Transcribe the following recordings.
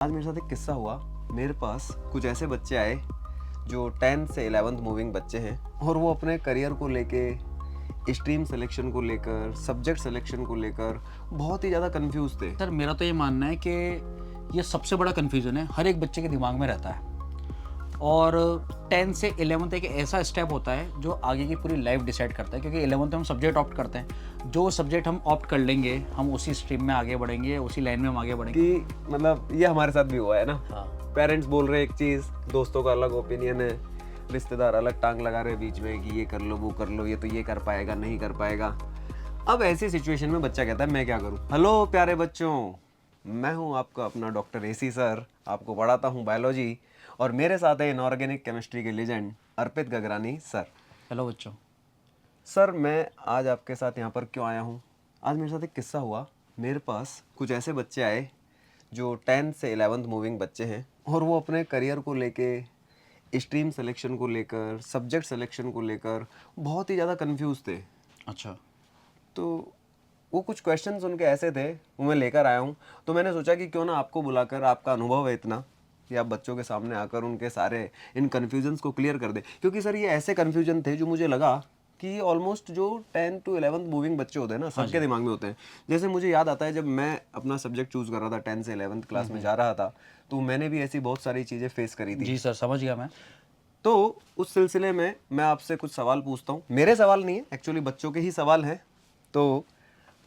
आज मेरे साथ एक किस्सा हुआ। मेरे पास कुछ ऐसे बच्चे आए जो 10th से 11th मूविंग बच्चे हैं और वो अपने करियर को लेके, स्ट्रीम सिलेक्शन को लेकर, सब्जेक्ट सिलेक्शन को लेकर बहुत ही ज़्यादा कंफ्यूज थे। सर मेरा तो ये मानना है कि ये सबसे बड़ा कन्फ्यूज़न है, हर एक बच्चे के दिमाग में रहता है। और 10 से 11th एक ऐसा स्टेप होता है जो आगे की पूरी लाइफ डिसाइड करता है, क्योंकि 11th में हम सब्जेक्ट ऑप्ट करते हैं। जो सब्जेक्ट हम ऑप्ट कर लेंगे हम उसी स्ट्रीम में आगे बढ़ेंगे, उसी लाइन में हम आगे बढ़ेंगे। कि मतलब ये हमारे साथ भी हुआ है ना। हाँ, पेरेंट्स बोल रहे हैं एक चीज़, दोस्तों का अलग ओपिनियन है, रिश्तेदार अलग टांग लगा रहे हैं बीच में कि ये कर लो वो कर लो, ये तो ये कर पाएगा नहीं कर पाएगा। अब ऐसी सिचुएशन में बच्चा कहता है मैं क्या करूं। हेलो प्यारे बच्चों, मैं हूं आपका अपना डॉक्टर एसी सर, आपको पढ़ाता हूं बायोलॉजी और मेरे साथ है इनऑर्गेनिक केमिस्ट्री के लीजेंड अर्पित गगरानी सर। हेलो बच्चों। सर मैं आज आपके साथ यहाँ पर क्यों आया हूँ? आज मेरे साथ एक किस्सा हुआ। मेरे पास कुछ ऐसे बच्चे आए जो 10th से 11th मूविंग बच्चे हैं और वो अपने करियर को लेके, स्ट्रीम सिलेक्शन को लेकर, सब्जेक्ट सिलेक्शन को लेकर बहुत ही ज़्यादा कंफ्यूज थे। अच्छा, तो वो कुछ क्वेश्चंस उनके ऐसे थे, वो मैं लेकर आया हूँ। तो मैंने सोचा कि क्यों ना आपको बुलाकर, आपका अनुभव है इतना कि आप बच्चों के सामने आकर उनके सारे इन कन्फ्यूजन्स को क्लियर कर दें। क्योंकि सर ये ऐसे कन्फ्यूजन थे जो मुझे लगा कि ऑलमोस्ट जो 10 to 11th मूविंग बच्चे होते हैं ना, सबके दिमाग में होते हैं। जैसे मुझे याद आता है जब मैं अपना सब्जेक्ट चूज़ कर रहा था 10 से 11th क्लास में जा रहा था, तो मैंने भी ऐसी बहुत सारी चीज़ें फेस करी थी। जी सर, समझ गया मैं। तो उस सिलसिले में मैं आपसे कुछ सवाल पूछता हूँ। मेरे सवाल नहीं है, एक्चुअली बच्चों के ही सवाल हैं। तो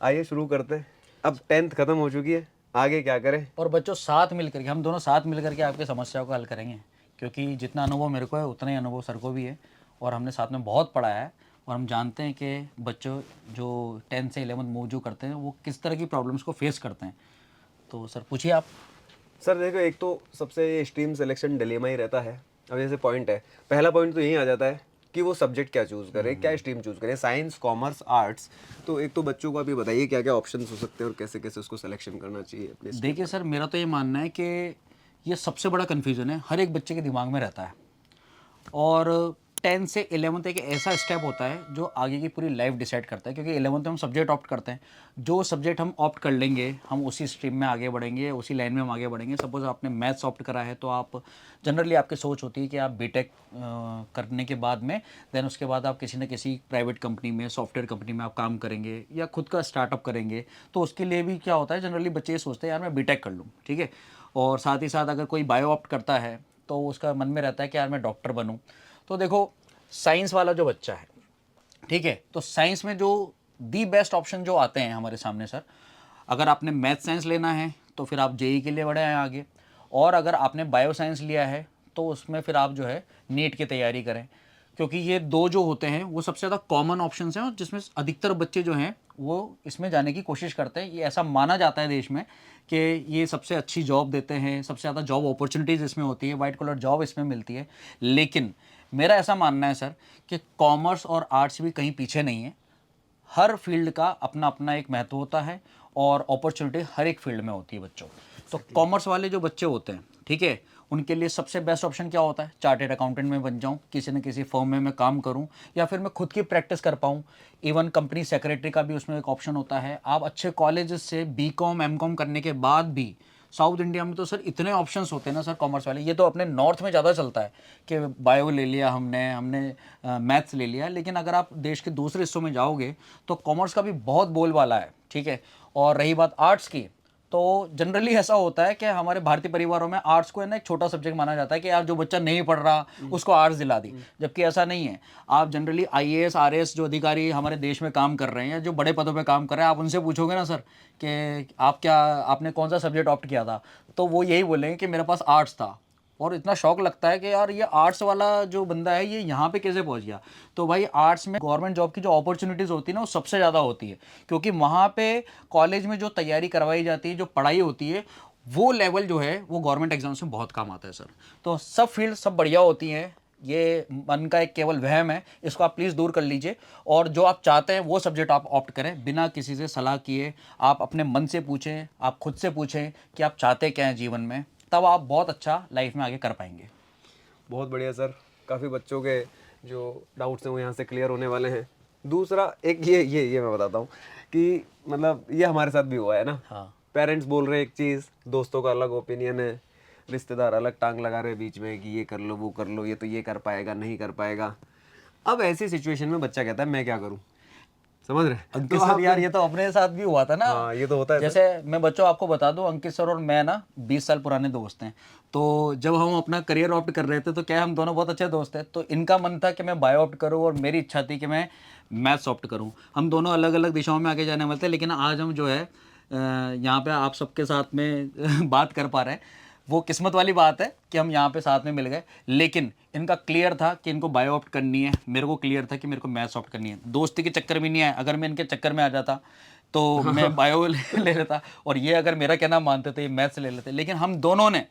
आइए शुरू करते हैं। अब 10th खत्म हो चुकी है, आगे क्या करें? और बच्चों साथ मिल करके, हम दोनों साथ मिल करके आपकी समस्याओं को हल करेंगे, क्योंकि जितना अनुभव मेरे को है उतना ही अनुभव सर को भी है और हमने साथ में बहुत पढ़ा है। और हम जानते हैं कि बच्चों जो 10 से 11th मूव जो करते हैं वो किस तरह की प्रॉब्लम्स को फेस करते हैं। तो सर पूछिए आप। सर देखो, एक तो सबसे स्ट्रीम सिलेक्शन डिलेमा ही रहता है। अब जैसे पॉइंट है, पहला पॉइंट तो यही आ जाता है कि वो सब्जेक्ट क्या चूज़ करे, क्या स्ट्रीम चूज़ करे, साइंस, कॉमर्स, आर्ट्स। तो एक तो बच्चों को अभी बताइए क्या क्या ऑप्शंस हो सकते हैं और कैसे कैसे उसको सिलेक्शन करना चाहिए अपने stream देखिए सर, मेरा तो ये मानना है कि ये सबसे बड़ा कन्फ्यूज़न है, हर एक बच्चे के दिमाग में रहता है। और 10 से 11th एक ऐसा स्टेप होता है जो आगे की पूरी लाइफ डिसाइड करता है, क्योंकि 11th में हम सब्जेक्ट ऑप्ट करते हैं। जो सब्जेक्ट हम ऑप्ट कर लेंगे हम उसी स्ट्रीम में आगे बढ़ेंगे, उसी लाइन में हम आगे बढ़ेंगे। सपोज़ आपने मैथ्स ऑप्ट करा है तो आप जनरली आपकी सोच होती है कि आप बीटेक करने के बाद में देन उसके बाद आप किसी न किसी प्राइवेट कंपनी में, सॉफ्टवेयर कंपनी में आप काम करेंगे या खुद का स्टार्टअप करेंगे। तो उसके लिए भी क्या होता है, जनरली बच्चे ये सोचते हैं यार मैं बीटेक कर लूँ, ठीक है। और साथ ही साथ अगर कोई बायो ऑप्ट करता है तो उसका मन में रहता है कि यार मैं डॉक्टर बनूँ। तो देखो, साइंस वाला जो बच्चा है, ठीक है, तो साइंस में जो दी बेस्ट ऑप्शन जो आते हैं हमारे सामने सर, अगर आपने मैथ साइंस लेना है तो फिर आप जेई के लिए बढ़े हैं आगे। और अगर आपने बायो साइंस लिया है तो उसमें फिर आप जो है नीट की तैयारी करें, क्योंकि ये दो जो होते हैं वो सबसे ज़्यादा कॉमन ऑप्शंस हैं और जिसमें अधिकतर बच्चे जो हैं वो इसमें जाने की कोशिश करते हैं। ये ऐसा माना जाता है देश में कि ये सबसे अच्छी जॉब देते हैं, सबसे ज़्यादा जॉब अपॉर्चुनिटीज़ इसमें होती है, वाइट कॉलर जॉब इसमें मिलती है। लेकिन मेरा ऐसा मानना है सर कि कॉमर्स और आर्ट्स भी कहीं पीछे नहीं है। हर फील्ड का अपना अपना एक महत्व होता है और अपॉर्चुनिटी हर एक फील्ड में होती है बच्चों। तो कॉमर्स वाले जो बच्चे होते हैं, ठीक है, उनके लिए सबसे बेस्ट ऑप्शन क्या होता है, चार्टेड अकाउंटेंट में बन जाऊं, किसी न किसी फर्म में मैं काम करूं या फिर मैं खुद की प्रैक्टिस कर पाऊं। इवन कंपनी सेक्रेटरी का भी उसमें एक ऑप्शन होता है। आप अच्छे कॉलेज से बीकॉम एमकॉम करने के बाद भी साउथ इंडिया में तो सर इतने ऑप्शंस होते हैं ना सर कॉमर्स वाले। ये तो अपने नॉर्थ में ज़्यादा चलता है कि बायो ले लिया हमने हमने मैथ्स ले लिया, लेकिन अगर आप देश के दूसरे हिस्सों में जाओगे तो कॉमर्स का भी बहुत बोलबाला है, ठीक है। और रही बात आर्ट्स की, तो जनरली ऐसा होता है कि हमारे भारतीय परिवारों में आर्ट्स को है ना एक छोटा सब्जेक्ट माना जाता है कि यार जो बच्चा नहीं पढ़ रहा उसको आर्ट्स दिला दी, जबकि ऐसा नहीं है। आप जनरली आईएएस आरएएस जो अधिकारी हमारे देश में काम कर रहे हैं या जो बड़े पदों पे काम कर रहे हैं, आप उनसे पूछोगे ना सर कि आपने कौन सा सब्जेक्ट ऑप्ट किया था, तो वो यही बोलेंगे कि मेरे पास आर्ट्स था। और इतना शौक लगता है कि यार ये आर्ट्स वाला जो बंदा है ये यहाँ पे कैसे पहुँच गया। तो भाई आर्ट्स में गवर्नमेंट जॉब की जो अपॉर्चुनिटीज़ होती है ना वो सबसे ज़्यादा होती है, क्योंकि वहाँ पे कॉलेज में जो तैयारी करवाई जाती है, जो पढ़ाई होती है, वो लेवल जो है वो गवर्नमेंट एग्जाम्स में बहुत काम आता है सर। तो सब फील्ड सब बढ़िया होती हैं, ये मन का एक केवल वहम है, इसको आप प्लीज़ दूर कर लीजिए। और जो आप चाहते हैं वो सब्जेक्ट आप ऑप्ट करें बिना किसी से सलाह किए। आप अपने मन से पूछें, आप खुद से पूछें कि आप चाहते क्या हैं जीवन में, तब आप बहुत अच्छा लाइफ में आगे कर पाएंगे। बहुत बढ़िया सर, काफ़ी बच्चों के जो डाउट्स हैं वो यहाँ से क्लियर होने वाले हैं। दूसरा एक ये मैं बताता हूँ कि मतलब ये हमारे साथ भी हुआ है ना। हाँ, पेरेंट्स बोल रहे हैं एक चीज़, दोस्तों का अलग ओपिनियन है, रिश्तेदार अलग टांग लगा रहे हैं बीच में कि ये कर लो वो कर लो, ये तो ये कर पाएगा नहीं कर पाएगा। अब ऐसी सिचुएशन में बच्चा कहता है मैं क्या करूँ, समझ रहे हैं? अंकित सर यार ये तो अपने साथ भी हुआ था ना। हाँ ये तो होता है सर। जैसे मैं बच्चों आपको बता दूं, अंकित सर और मैं ना 20 साल पुराने दोस्त हैं। तो जब हम अपना करियर ऑप्ट कर रहे थे तो क्या हम दोनों बहुत अच्छे दोस्त हैं। तो इनका मन था कि मैं बायो ऑप्ट करूं और मेरी इच्छा थी कि मैं मैथ्स ऑप्ट करूं। हम दोनों अलग अलग दिशाओं में आगे जाने वाले थे, लेकिन आज हम जो है यहाँ पे आप सबके साथ में बात कर पा रहे हैं। वो किस्मत वाली बात है कि हम यहाँ पे साथ में मिल गए। लेकिन इनका क्लियर था कि इनको बायो ऑप्ट करनी है, मेरे को क्लियर था कि मेरे को मैथ्स ऑप्ट करनी है। दोस्ती के चक्कर में नहीं आया, अगर मैं इनके चक्कर में आ जाता तो मैं बायो ले लेता, और ये अगर मेरा कहना मानते थे ये मैथ्स ले लेते। लेकिन हम दोनों ने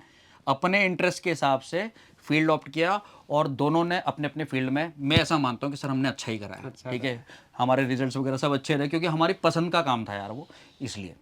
अपने इंटरेस्ट के हिसाब से फील्ड ऑप्ट किया, और दोनों ने अपने अपने फील्ड में, मैं ऐसा मानता हूँ कि सर हमने अच्छा ही करा है। ठीक है, हमारे रिजल्ट्स वगैरह सब अच्छे रहे क्योंकि हमारी पसंद का काम था यार वो, इसलिए।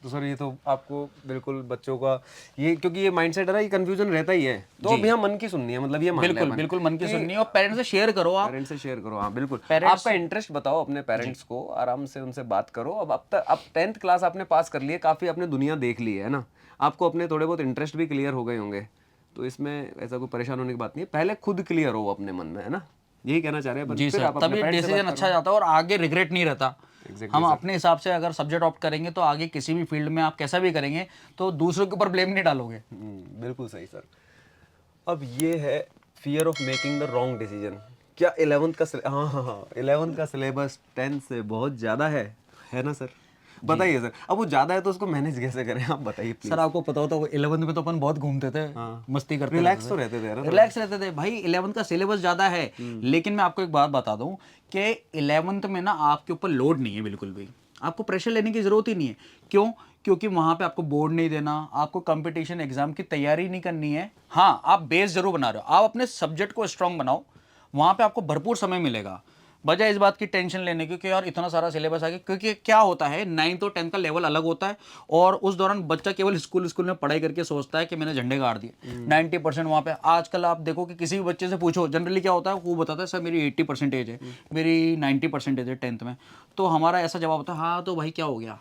तो सर ये तो आपको बिल्कुल बच्चों का ये, क्योंकि ये माइंडसेट है ना, ये कंफ्यूजन रहता ही है, तो अब यहाँ मन की सुननी है, मतलब ये मान लिया बिल्कुल अपन बिल्कुल मन की कि सुननी है, और पेरेंट्स से शेयर करो आप। पेरेंट्स से शेयर करो, हाँ बिल्कुल। Parents- आपका इंटरेस्ट बताओ अपने पेरेंट्स को, आराम से उनसे बात करो। अब तक अब 10th क्लास आपने पास कर ली है, काफ़ी आपने दुनिया देख ली है ना, आपको अपने थोड़े बहुत इंटरेस्ट भी क्लियर हो गए होंगे, तो इसमें ऐसा कोई परेशान होने की बात नहीं है। पहले खुद क्लियर हो अपने मन में, है ना, यही कहना चाह रहे हैं। जी फिर सर, आप अपने तभी parents से डिसीजन बात अच्छा जाता है और आगे रिग्रेट नहीं रहता। Exactly, हम अपने हिसाब से अगर सब्जेक्ट ऑप्ट करेंगे तो आगे किसी भी फील्ड में आप कैसा भी करेंगे तो दूसरों के ऊपर ब्लेम नहीं डालोगे। बिल्कुल सही सर। अब ये है fear of making the wrong decision. क्या 11th का हाँ हाँ हाँ 11th का सिलेबस 10th से बहुत ज़्यादा है ना सर? बताइए सर, अब वो ज़्यादा है तो उसको मैनेज कैसे करें, आप बताइए प्लीज। सर आपको पता होता वो 11th में तो अपन बहुत घूमते थे, मस्ती करते रिलैक्स तो रहते थे ना, रिलैक्स रहते थे भाई। 11th का सिलेबस ज़्यादा है, लेकिन मैं आपको एक बात बता दूं कि 11th में ना आपके ऊपर लोड नहीं है बिल्कुल भी, आपको प्रेशर लेने की ज़रूरत ही नहीं है। क्यों? क्योंकि वहाँ पे आपको बोर्ड नहीं देना, आपको कंपटीशन एग्जाम की तैयारी नहीं करनी है। हाँ, आप बेस जरूर बना रहे हो, आप अपने सब्जेक्ट को स्ट्रांग बनाओ, वहाँ पे आपको भरपूर समय मिलेगा, बजाय इस बात की टेंशन लेने की कि यार इतना सारा सिलेबस आ गया। क्योंकि क्या होता है, 9th और 10th का लेवल अलग होता है, और उस दौरान बच्चा केवल स्कूल में पढ़ाई करके सोचता है कि मैंने झंडे गाड़ दिए। 90% वहाँ पे आजकल आप देखो कि किसी भी बच्चे से पूछो, जनरली क्या होता है, वो बताता है सर मेरी 80% है, मेरी 90% है 10th में। तो हमारा ऐसा जवाब होता है, हाँ तो भाई क्या हो गया।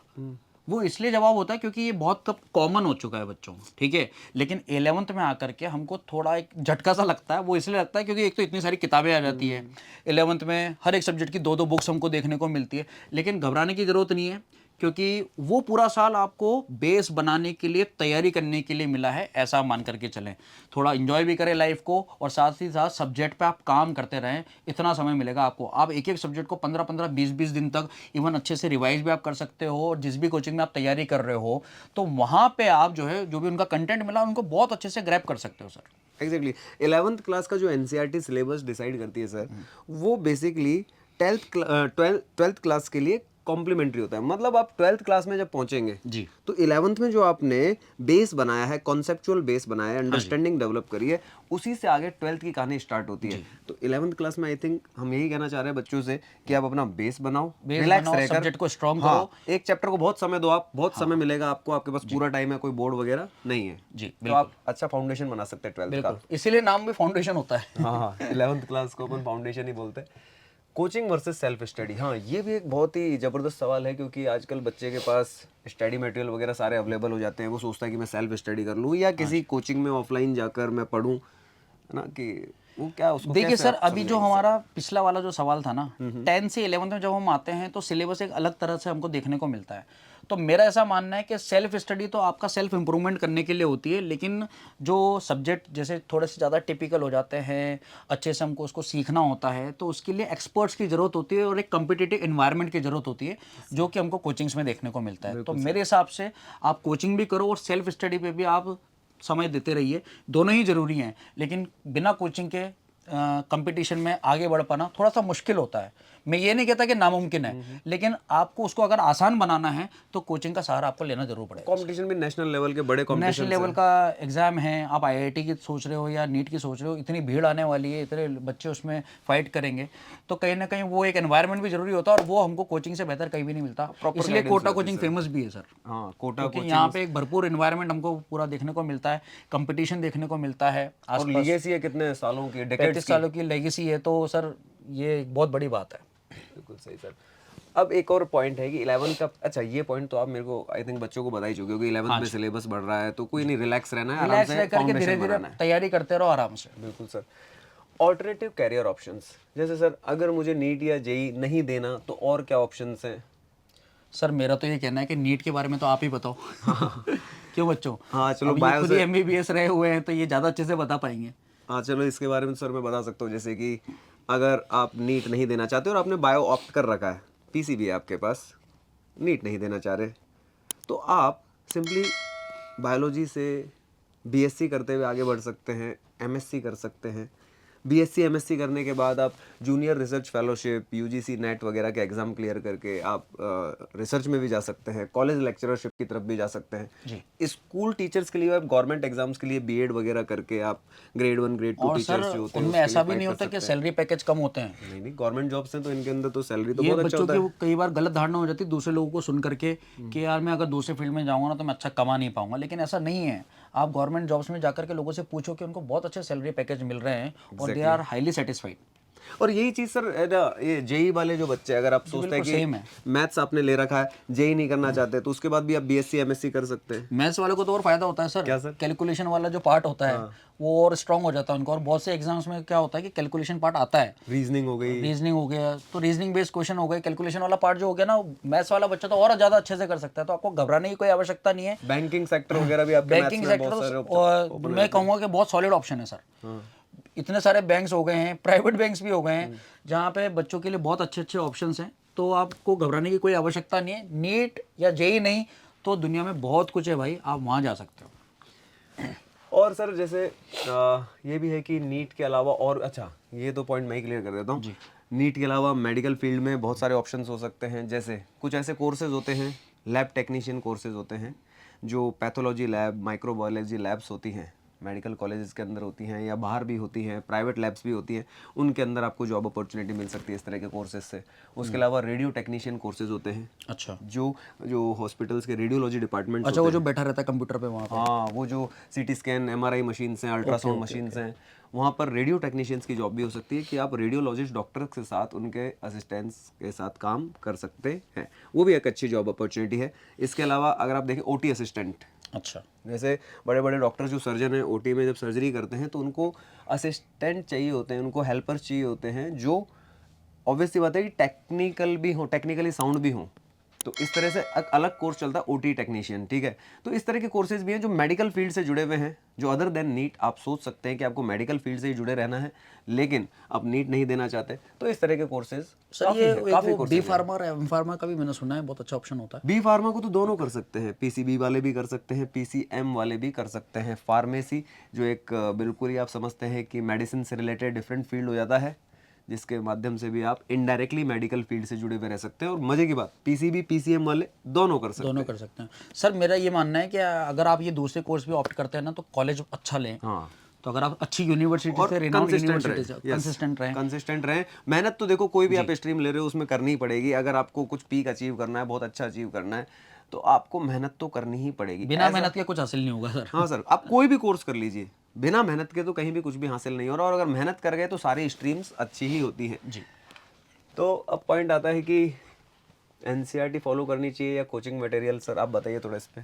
वो इसलिए जवाब होता है क्योंकि ये बहुत कब कॉमन हो चुका है बच्चों में, ठीक है। लेकिन 11th में आकर के हमको थोड़ा एक झटका सा लगता है। वो इसलिए लगता है क्योंकि एक तो इतनी सारी किताबें आ जाती है 11th में, हर एक सब्जेक्ट की 2-2 बुक्स हमको देखने को मिलती है। लेकिन घबराने की ज़रूरत नहीं है, क्योंकि वो पूरा साल आपको बेस बनाने के लिए, तैयारी करने के लिए मिला है, ऐसा मान करके चलें। थोड़ा एंजॉय भी करें लाइफ को, और साथ ही साथ सब्जेक्ट पे आप काम करते रहें। इतना समय मिलेगा आपको, आप एक एक सब्जेक्ट को 15-15, 20-20 दिन तक इवन अच्छे से रिवाइज भी आप कर सकते हो। और जिस भी कोचिंग में आप तैयारी कर रहे हो तो वहाँ पे आप जो है, जो भी उनका कंटेंट मिला उनको बहुत अच्छे से ग्रैब कर सकते हो सर। एग्जैक्टली 11th क्लास का जो एनसीईआरटी सिलेबस डिसाइड करती है सर, वो बेसिकली 12th क्लास के लिए कॉम्प्लीमेंट्री होता है। मतलब आप 12th क्लास में जब पहुंचेंगे जी, तो 11th में जो आपने बेस बनाया है, कॉन्सेप्चुअल बेस बनाया है, अंडरस्टैंडिंग डेवलप करी है, उसी से आगे 12th की कहानी स्टार्ट होती है। तो 11th क्लास में आई थिंक हम यही कहना चाह रहे हैं बच्चों से कि आप अपना बेस बनाओ, रिलैक्स बनाओ, रहकर सब्जेक्ट को स्ट्रॉन्ग हाँ, करो। एक चैप्टर को बहुत समय दो, आप बहुत समय मिलेगा आपको, आपके पास पूरा टाइम है, कोई बोर्ड वगैरह नहीं है जी, तो आप अच्छा फाउंडेशन बना सकते हैं 12th का। इसीलिए नाम भी फाउंडेशन होता है। हाँ 11th क्लास को अपन फाउंडेशन ही बोलते हैं। कोचिंग वर्सेस सेल्फ स्टडी, हाँ ये भी एक बहुत ही ज़बरदस्त सवाल है, क्योंकि आजकल बच्चे के पास स्टडी मटेरियल वगैरह सारे अवेलेबल हो जाते हैं। वो सोचता है कि मैं सेल्फ स्टडी कर लूँ या किसी कोचिंग में ऑफलाइन जाकर मैं पढूं, है ना, कि वो क्या उसको देखिए कैसे सर, आप अभी जो हमारा पिछला वाला जो सवाल था ना, 10 से 11th में जब हम आते हैं तो सिलेबस एक अलग तरह से हमको देखने को मिलता है। तो मेरा ऐसा मानना है कि सेल्फ स्टडी तो आपका सेल्फ इंप्रूवमेंट करने के लिए होती है, लेकिन जो सब्जेक्ट जैसे थोड़े से ज़्यादा टिपिकल हो जाते हैं, अच्छे से हमको उसको सीखना होता है, तो उसके लिए एक्सपर्ट्स की ज़रूरत होती है और एक कम्पिटिटिव इन्वायरमेंट की ज़रूरत होती है, जो कि हमको कोचिंग्स में देखने को मिलता है। तो मेरे हिसाब से आप कोचिंग भी करो और सेल्फ स्टडी पे भी आप समय देते रहिए, दोनों ही ज़रूरी हैं। लेकिन बिना कोचिंग के कंपटीशन में आगे बढ़ पाना थोड़ा सा मुश्किल होता है। मैं ये नहीं कहता कि नामुमकिन है, लेकिन आपको उसको अगर आसान बनाना है तो कोचिंग का सहारा आपको लेना जरूर पड़ेगा। कंपटीशन भी नेशनल लेवल के बड़े नेशनल कंपटीशन लेवल का एग्जाम है, आप आईआईटी की सोच रहे हो या नीट की सोच रहे हो, इतनी भीड़ आने वाली है, इतने बच्चे उसमें फाइट करेंगे, तो कहीं ना कहीं वो एक एनवायरनमेंट भी जरूरी होता है, और वो हमको कोचिंग से बेहतर कहीं भी नहीं मिलता। इसलिए कोटा कोचिंग फेमस भी है सर। हाँ कोटा क्योंकि यहाँ पे एक भरपूर एनवायरनमेंट हमको पूरा देखने को मिलता है, कंपटीशन देखने को मिलता है। और लीगेसी है कितने सालों की, 35 सालों की लेगेसी है, तो सर ये एक बहुत बड़ी बात है। बिल्कुल सही सर। अब एक और पॉइंट है कि 11 का, अच्छा ये पॉइंट तो आप मेरे को आई थिंक बच्चों को बता ही चुके हो कि 11th में सिलेबस बढ़ रहा है, तो कोई नहीं, रिलैक्स रहना है, आराम रिलैक्स से रह करके धीरे फाउंडेशन धीरे बनाना है। तैयारी करते रहो आराम से। बिल्कुल सर। ऑल्टरनेटिव कैरियर ऑप्शंस, जैसे सर अगर मुझे नीट या जेई नहीं देना तो और क्या ऑप्शंस हैं? सर मेरा तो ये कहना है कि नीट के बारे में तो आप ही बताओ। क्यों बच्चों? हाँ चलो, अब ये बायो खुद ही एमबीबीएस रहे हुए हैं तो ये ज़्यादा अच्छे से बता पाएंगे। हाँ चलो, इसके बारे में सर मैं बता सकता हूँ। जैसे कि अगर आप नीट नहीं देना चाहते और आपने बायो ऑप्ट कर रखा है, पीसीबी है आपके पास, नीट नहीं देना चाह रहे, तो आप सिंपली बायोलॉजी से बीएससी करते हुए आगे बढ़ सकते हैं, एमएससी कर सकते हैं। बीएससी एमएससी करने के बाद आप junior research fellowship, UGC net वगैरह के एग्ज़ाम क्लियर करके आप रिसर्च में भी जा सकते हैं, कॉलेज लेक्चरशिप की तरफ भी जा सकते हैं। स्कूल टीचर्स के लिए आप गवर्नमेंट एग्जाम्स के लिए बीएड वगैरह करके आप ग्रेड 1 ग्रेड 2 और सर टीचर्स जो होते हैं उनमें ऐसा भी नहीं होता कि सैलरी पैकेज कम होते हैं। नहीं नहीं, गवर्नमेंट जॉब्स हैं तो इनके अंदर तो सैलरी तो ये बहुत अच्छा बच्चों होता है। की कई बार गलत धारणा हो जाती है दूसरे लोगों को सुन करके कि यार मैं अगर दूसरे फील्ड में जाऊंगा ना तो मैं अच्छा कमा नहीं पाऊंगा, लेकिन ऐसा नहीं है। आप गवर्नमेंट जॉब्स में जाकर के लोगों से पूछो कि उनको बहुत अच्छे सैलरी पैकेज मिल रहे हैं और दे आर हाईली सेटिस्फाइड। और यही चीज सर ये जेई वाले जो बच्चे, अगर आप सोचते हैं सेम है। कि मैथ्स आपने ले रखा है, जेई नहीं करना चाहते, तो उसके बाद भी आप बीएससी एमएससी कर सकते हैं। मैथ्स वाले को तो और फायदा होता है सर। क्या सर? कैलकुलेशन वाला जो पार्ट होता है वो और स्ट्रांग हो जाता है उनको। और बहुत से एग्जाम्स में क्या होता है कि कैलकुलेशन पार्ट आता है, रीजनिंग हो गई, रीजनिंग हो गया, तो रीजनिंग बेस्ड क्वेश्चन हो गए, कैलकुलेशन वाला पार्ट जो हो गया ना, मैथ्स वाला बच्चा तो और ज़्यादा अच्छे से कर सकता है। तो आपको घबराने की कोई आवश्यकता नहीं है। बैंकिंग सेक्टर वगैरह भी आपके बैंकिंग मैथ्स में बहुत सारे सेक्टर मैं कहूँगा कि बहुत सॉलिड ऑप्शन है सर। इतने सारे बैंक्स हो गए हैं, प्राइवेट बैंक्स भी हो गए हैं, जहाँ पे बच्चों के लिए बहुत अच्छे अच्छे ऑप्शंस हैं। तो आपको घबराने की कोई आवश्यकता नहीं है। नीट या जेई नहीं तो दुनिया में बहुत कुछ है भाई, आप वहाँ जा सकते हो। और सर जैसे ये भी है कि नीट के अलावा और, अच्छा ये तो पॉइंट मैं ही क्लियर कर देता हूँ। नीट के अलावा मेडिकल फील्ड में बहुत सारे ऑप्शंस हो सकते हैं। जैसे कुछ ऐसे कोर्सेज होते हैं, लैब टेक्नीशियन कोर्सेज होते हैं, जो पैथोलॉजी लैब, माइक्रोबायोलॉजी लैब्स होती हैं, मेडिकल कॉलेजेस के अंदर होती हैं या बाहर भी होती हैं, प्राइवेट लैब्स भी होती हैं, उनके अंदर आपको जॉब अपॉर्चुनिटी मिल सकती है इस तरह के कोर्सेज से। उसके अलावा रेडियो टेक्नीशियन कोर्सेज होते हैं, अच्छा, जो जो हॉस्पिटल्स के रेडियोलॉजी डिपार्टमेंट, अच्छा वो जो बैठा रहता है कंप्यूटर पे वहाँ पे। हाँ, वो जो सीटी स्कैन, एमआरआई मशीन्स हैं, अल्ट्रासाउंड मशीन्स हैं, वहाँ पर रेडियो टेक्नीशियंस की जॉब भी हो सकती है कि आप रेडियोलॉजिस्ट डॉक्टर के साथ, उनके असिस्टेंट्स के साथ काम कर सकते हैं। वो भी एक अच्छी जॉब अपॉर्चुनिटी है। इसके अलावा अगर आप देखें ओटी असिस्टेंट, अच्छा, जैसे बड़े बड़े डॉक्टर जो सर्जन हैं ओटी में जब सर्जरी करते हैं तो उनको असिस्टेंट चाहिए होते हैं, उनको हेल्पर चाहिए होते हैं, जो ऑब्वियसली बात है कि टेक्निकल भी हो, टेक्निकली साउंड भी हो। तो इस तरह से एक अलग कोर्स चलता है ओटी टेक्नीशियन, ठीक है। तो इस तरह के कोर्सेज भी हैं जो मेडिकल फील्ड से जुड़े हुए हैं, जो अदर देन नीट। आप सोच सकते हैं कि आपको मेडिकल फील्ड से ही जुड़े रहना है, लेकिन आप नीट नहीं देना चाहते, तो इस तरह के कोर्सेज सर ये बी फार्मा और एम फार्मा का भी मैंने सुना है बहुत अच्छा ऑप्शन होता है। बी फार्मा को तो दोनों कर सकते हैं, पीसीबी वाले भी कर सकते हैं, पीसीएम वाले भी कर सकते हैं। फार्मेसी जो एक बिल्कुल ही आप समझते हैं कि मेडिसिन से रिलेटेड डिफरेंट फील्ड हो जाता है, जिसके माध्यम से भी आप इनडायरेक्टली मेडिकल फील्ड से जुड़े हुए रह सकते हैं। और मजे की बात, पीसीबी पीसीएम वाले दोनों कर सकते हैं। दोनों कर सकते हैं। सर मेरा ये मानना है कि अगर आप ये दूसरे कोर्स भी ऑप्ट करते हैं ना तो कॉलेज अच्छा लें। हाँ, तो अगर आप अच्छी यूनिवर्सिटी से, रेनाउंड यूनिवर्सिटी से कंसिस्टेंट रहें। मेहनत तो देखो कोई भी आप स्ट्रीम ले रहे हो उसमें करनी ही पड़ेगी। अगर आपको कुछ पीक अचीव करना है, बहुत अच्छा अचीव करना है, तो आपको मेहनत तो करनी ही पड़ेगी। बिना मेहनत के कुछ हासिल नहीं होगा सर। हाँ सर, आप कोई भी कोर्स कर लीजिए, बिना मेहनत के तो कहीं भी कुछ भी हासिल नहीं हो रहा। और अगर मेहनत कर गए तो सारी स्ट्रीम्स अच्छी ही होती है जी। तो अब पॉइंट आता है कि एनसीईआरटी फॉलो करनी चाहिए या कोचिंग मटेरियल। सर आप बताइए थोड़ा इस पे।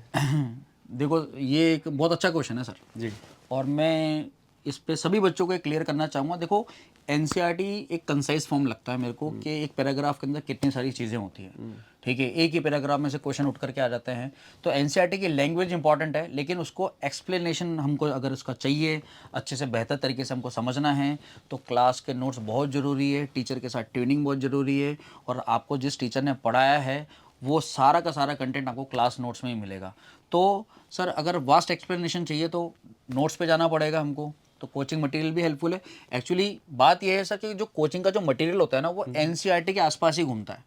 देखो ये एक बहुत अच्छा क्वेश्चन है सर जी। और मैं इस पे सभी बच्चों को क्लियर करना चाहूँगा। देखो एनसीईआरटी एक कंसाइज फॉर्म लगता है मेरे को कि एक पैराग्राफ के अंदर कितनी सारी चीज़ें होती हैं, ठीक है। एक ही पैराग्राफ में से क्वेश्चन उठ करके आ जाते हैं। तो एनसीईआरटी की लैंग्वेज इंपॉर्टेंट है, लेकिन उसको एक्सप्लेनेशन हमको अगर उसका चाहिए, अच्छे से बेहतर तरीके से हमको समझना है, तो क्लास के नोट्स बहुत ज़रूरी है, टीचर के साथ ट्यूनिंग बहुत ज़रूरी है। और आपको जिस टीचर ने पढ़ाया है वो सारा का सारा कंटेंट आपको क्लास नोट्स में ही मिलेगा। तो सर अगर वास्ट एक्सप्लेनेशन चाहिए तो नोट्स पे जाना पड़ेगा हमको, तो कोचिंग मटेरियल भी हेल्पफुल है। एक्चुअली बात यह है सर कि जो कोचिंग का जो मटेरियल होता है ना वो एनसीईआरटी के आसपास ही घूमता है।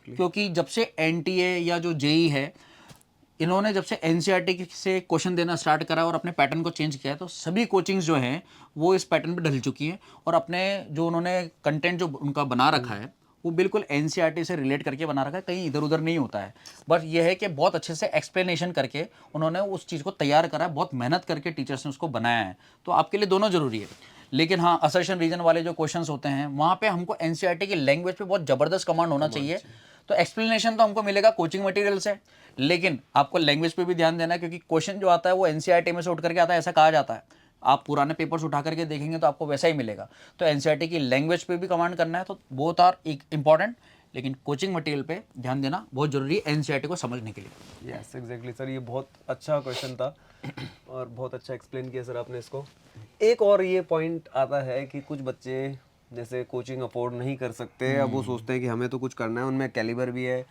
क्योंकि जब से एनटीए या जो जेई है, इन्होंने जब से एनसीईआरटी से क्वेश्चन देना स्टार्ट करा और अपने पैटर्न को चेंज किया है, तो सभी कोचिंग्स जो हैं वो इस पैटर्न पे ढल चुकी हैं और अपने जो उन्होंने कंटेंट जो उनका बना रखा है वो बिल्कुल एनसीईआरटी से रिलेट करके बना रखा है, कहीं इधर उधर नहीं होता है। बस ये है कि बहुत अच्छे से एक्सप्लेनेशन करके उन्होंने उस चीज़ को तैयार करा है, बहुत मेहनत करके टीचर्स ने उसको बनाया है। तो आपके लिए दोनों ज़रूरी है। लेकिन हाँ, असर्शन रीजन वाले जो क्वेश्चंस होते हैं वहाँ पे हमको एनसीईआरटी की लैंग्वेज पे बहुत ज़बरदस्त कमांड होना चाहिए, तो एक्सप्लेनेशन तो हमको मिलेगा कोचिंग मटेरियल से, लेकिन आपको लैंग्वेज पे भी ध्यान देना है, क्योंकि क्वेश्चन जो आता है वो एनसीईआरटी में से उठ करके आता है, ऐसा कहा जाता है। आप पुराने पेपर्स उठा करके देखेंगे तो आपको वैसा ही मिलेगा। तो एनसीईआरटी की लैंग्वेज पे भी कमांड करना है, तो बोथ आर इंपॉर्टेंट, लेकिन कोचिंग मटेरियल पे ध्यान देना बहुत जरूरी है एनसीईआरटी को समझने के लिए। यस एग्जैक्टली सर, ये बहुत अच्छा क्वेश्चन था और बहुत अच्छा एक्सप्लेन किया सर आपने इसको। एक और ये पॉइंट आता है कि कुछ बच्चे जैसे कोचिंग अफोर्ड नहीं कर सकते, अब वो सोचते हैं कि हमें तो कुछ करना है, उनमें कैलिबर भी है,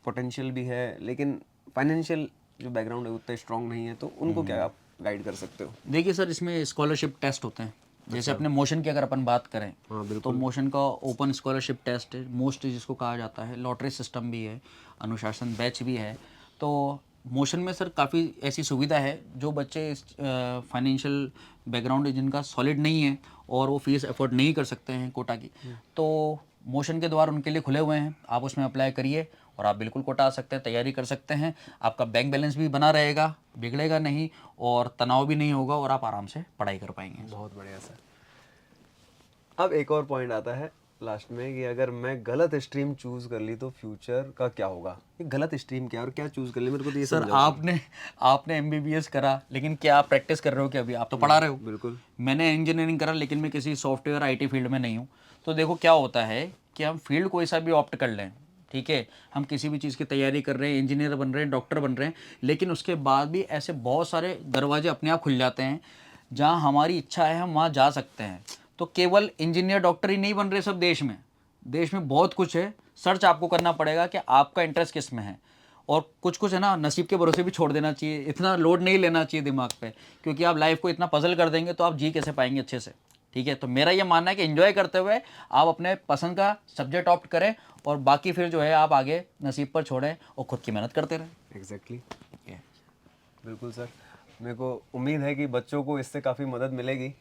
पोटेंशियल भी है, लेकिन फाइनेंशियल जो बैकग्राउंड है उतना स्ट्रांग नहीं है, तो उनको क्या आप गाइड कर सकते हो? देखिए सर, इसमें स्कॉलरशिप टेस्ट होते हैं। जैसे अपने मोशन की अगर अपन बात करें, हाँ बिल्कुल। तो मोशन का ओपन स्कॉलरशिप टेस्ट है, मोस्ट जिसको कहा जाता है, लॉटरी सिस्टम भी है, अनुशासन बैच भी है। तो मोशन में सर काफ़ी ऐसी सुविधा है, जो बच्चे फाइनेंशियल बैकग्राउंड जिनका सॉलिड नहीं है और वो फीस अफोर्ड नहीं कर सकते हैं कोटा की, तो मोशन के द्वार उनके लिए खुले हुए हैं। आप उसमें अप्लाई करिए और आप बिल्कुल कोटा आ सकते हैं, तैयारी कर सकते हैं। आपका बैंक बैलेंस भी बना रहेगा, बिगड़ेगा नहीं, और तनाव भी नहीं होगा, और आप आराम से पढ़ाई कर पाएंगे। बहुत बढ़िया सर। अब एक और पॉइंट आता है लास्ट में कि अगर मैं गलत स्ट्रीम चूज कर ली तो फ्यूचर का क्या होगा? ये गलत स्ट्रीम क्या है और क्या चूज कर ली, मेरे को तो ये सर, समझाओ। आपने एमबीबीएस करा, लेकिन क्या आप प्रैक्टिस कर रहे हो? कि अभी आप तो पढ़ा रहे हो। बिल्कुल। मैंने इंजीनियरिंग करा, लेकिन मैं किसी सॉफ्टवेयर आईटी फील्ड में नहीं हूँ। तो देखो क्या होता है कि हम फील्ड कोई सा भी ऑप्ट कर लें, ठीक है, हम किसी भी चीज़ की तैयारी कर रहे हैं, इंजीनियर बन रहे हैं, डॉक्टर बन रहे हैं, लेकिन उसके बाद भी ऐसे बहुत सारे दरवाजे अपने आप खुल जाते हैं जहाँ हमारी इच्छा है हम वहाँ जा सकते हैं। तो केवल इंजीनियर डॉक्टर ही नहीं बन रहे सब देश में बहुत कुछ है। सर्च आपको करना पड़ेगा कि आपका इंटरेस्ट किस में है, और कुछ कुछ है ना, नसीब के भरोसे भी छोड़ देना चाहिए, इतना लोड नहीं लेना चाहिए दिमाग पे, क्योंकि आप लाइफ को इतना पजल कर देंगे तो आप जी कैसे पाएंगे अच्छे से, ठीक है। तो मेरा ये मानना है कि एंजॉय करते हुए आप अपने पसंद का सब्जेक्ट ऑप्ट करें, और बाकी फिर जो है आप आगे नसीब पर छोड़ें और खुद की मेहनत करते रहें। एग्जैक्टली बिल्कुल सर, मेरे को उम्मीद है कि बच्चों को इससे काफ़ी मदद मिलेगी।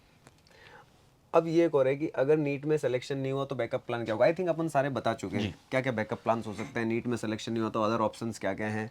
अब ये एक और है कि अगर नीट में सिलेक्शन नहीं हुआ तो बैकअप प्लान क्या होगा? आई थिंक अपन सारे बता चुके हैं क्या क्या बैकअप प्लान्स हो सकते हैं। नीट में सिलेक्शन नहीं हुआ तो अदर ऑप्शंस क्या क्या हैं,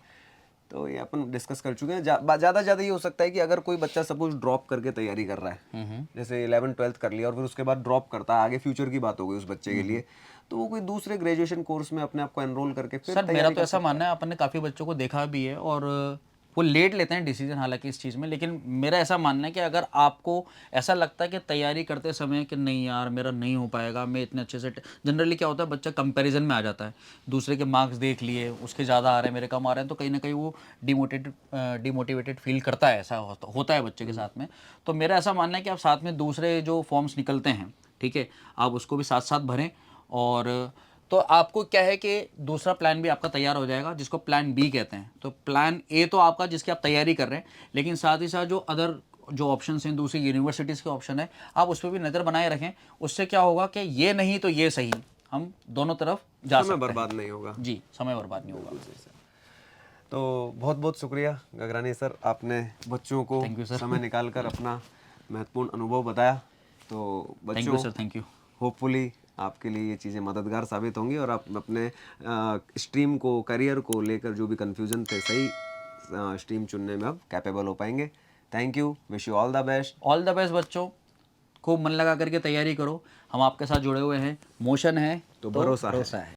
तो ये अपन डिस्कस कर चुके हैं। ज़्यादा ये हो सकता है कि अगर कोई बच्चा सपोज ड्रॉप करके तैयारी कर रहा है, जैसे 11th-12th कर लिया और फिर उसके बाद ड्रॉप करता है, आगे फ्यूचर की बात हो गई उस बच्चे के लिए, तो वो कोई दूसरे ग्रेजुएशन कोर्स में अपने आप को एनरोल करके फिर सर, मेरा तो ऐसा मानना है, अपन ने काफ़ी बच्चों को देखा भी है, और वो लेट लेते हैं डिसीजन हालांकि इस चीज़ में, लेकिन मेरा ऐसा मानना है कि अगर आपको ऐसा लगता है कि तैयारी करते समय कि नहीं यार मेरा नहीं हो पाएगा, मैं इतने अच्छे से, जनरली क्या होता है बच्चा कंपैरिजन में आ जाता है, दूसरे के मार्क्स देख लिए, उसके ज़्यादा आ रहे हैं, मेरे कम आ रहे हैं, तो कहीं ना कहीं वो डिमोटिवेटेड फील करता है, ऐसा होता है बच्चे के साथ में। तो मेरा ऐसा मानना है कि आप साथ में दूसरे जो फॉर्म्स निकलते हैं, ठीक है, आप उसको भी साथ साथ भरें, और तो आपको क्या है कि दूसरा प्लान भी आपका तैयार हो जाएगा, जिसको प्लान बी कहते हैं। तो प्लान ए तो आपका जिसकी आप तैयारी कर रहे हैं, लेकिन साथ ही साथ जो अदर जो ऑप्शंस हैं, दूसरी यूनिवर्सिटीज़ के ऑप्शन है, आप उस पर भी नज़र बनाए रखें। उससे क्या होगा कि ये नहीं तो ये सही, हम दोनों तरफ जा सकते हैं। बर्बाद नहीं होगा। जी, समय बर्बाद नहीं होगा। तो बहुत बहुत शुक्रिया गगरानी सर, आपने बच्चों को Thank you, sir. समय निकाल कर अपना महत्वपूर्ण अनुभव बताया। तो थैंक यू बच्चों, सर, थैंक यू। होपफुली आपके लिए ये चीज़ें मददगार साबित होंगी और आप अपने स्ट्रीम को, करियर को लेकर जो भी कन्फ्यूज़न थे, सही स्ट्रीम चुनने में अब कैपेबल हो पाएंगे। Thank you, wish you all the best. All the best बच्चों, खूब मन लगा करके तैयारी करो, हम आपके साथ जुड़े हुए हैं, मोशन है तो भरोसा है। है।